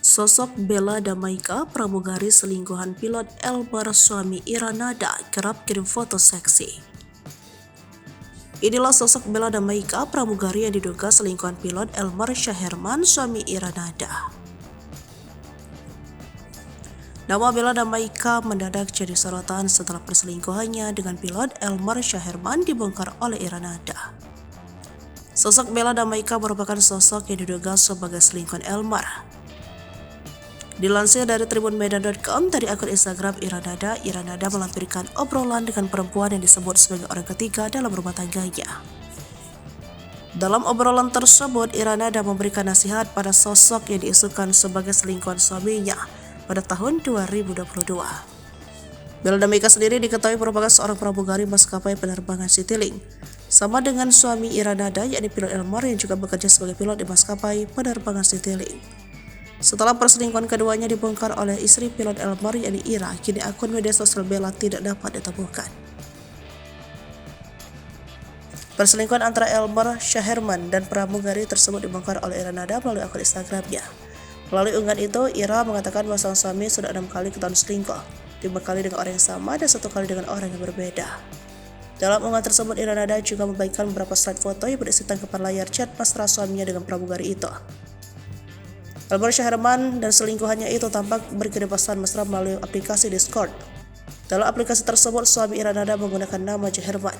Sosok Bella Damaika, pramugari selingkuhan pilot Elmar suami Ira Nada, kerap kirim foto seksi. Inilah sosok Bella Damaika, pramugari yang diduga selingkuhan pilot Elmar Syaherman suami Ira Nada. Nama Bella Damaika mendadak jadi sorotan setelah perselingkuhannya dengan pilot Elmar Syaherman dibongkar oleh Ira Nada. Sosok Bella Damaika merupakan sosok yang diduga sebagai selingkuhan Elmar. Dilansir dari tribunmedan.com dari akun Instagram Ira Nada melampirkan obrolan dengan perempuan yang disebut sebagai orang ketiga dalam rumah tangganya. Dalam obrolan tersebut, Ira Nada memberikan nasihat pada sosok yang diisukan sebagai selingkuhan suaminya pada tahun 2022. Bella Damaika sendiri diketahui merupakan seorang pramugari maskapai penerbangan Citylink, sama dengan suami Ira Nada yakni pilot Elmar yang juga bekerja sebagai pilot di maskapai penerbangan Citylink. Setelah perselingkuhan keduanya dibongkar oleh istri pilot Elmar yakni Ira, kini akun media sosial Bella tidak dapat ditemukan. Perselingkuhan antara Elmar Syaherman dan pramugari tersebut dibongkar oleh Ira Nada melalui akun Instagramnya. Melalui unggahan itu, Ira mengatakan bahwa sang suami sudah 6 kali ketahuan selingkuh, 5 kali dengan orang yang sama dan 1 kali dengan orang yang berbeda. Dalam unggahan tersebut, Ira Nada juga membagikan beberapa slide foto yang berisi tangkapan layar chat mesra suaminya dengan pramugari itu. Elmar Syaherman dan selingkuhannya itu tampak berkirim pesan mesra melalui aplikasi Discord. Dalam aplikasi tersebut, suami Ira Nada menggunakan nama Syaherman,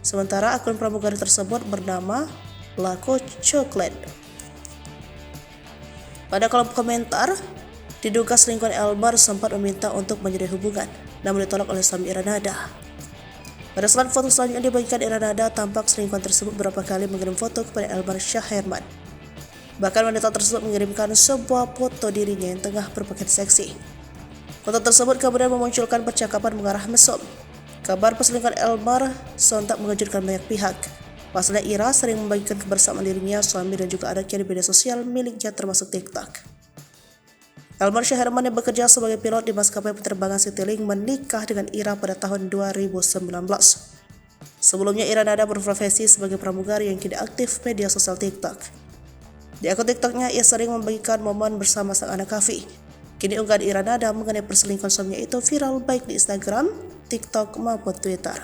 sementara akun pramugari tersebut bernama Lako Chocolate. Pada kolom komentar, diduga selingkuhan Elmar sempat meminta untuk menjalin hubungan, namun ditolak oleh suami Ira Nada. Pada slide foto selanjutnya dibagikan, Ira Nada tampak selingkuhan tersebut beberapa kali mengirim foto kepada Elmar Syaherman. Bahkan wanita tersebut mengirimkan sebuah foto dirinya yang tengah berpakaian seksi. Foto tersebut kemudian memunculkan percakapan mengarah mesum. Kabar perselingkuhan Elmar sontak mengejutkan banyak pihak. Pasalnya Ira sering membagikan kebersamaan dirinya, suami dan juga anaknya di media sosial miliknya termasuk TikTok. Elmar Syaherman yang bekerja sebagai pilot di maskapai penerbangan Citylink menikah dengan Ira pada tahun 2019. Sebelumnya Ira Nada berprofesi sebagai pramugari yang kini aktif media sosial TikTok. Di akun TikToknya, ia sering membagikan momen bersama sang anak Kavi. Kini unggahan Ira Nada mengenai perselingkuhan suaminya itu viral baik di Instagram, TikTok maupun Twitter.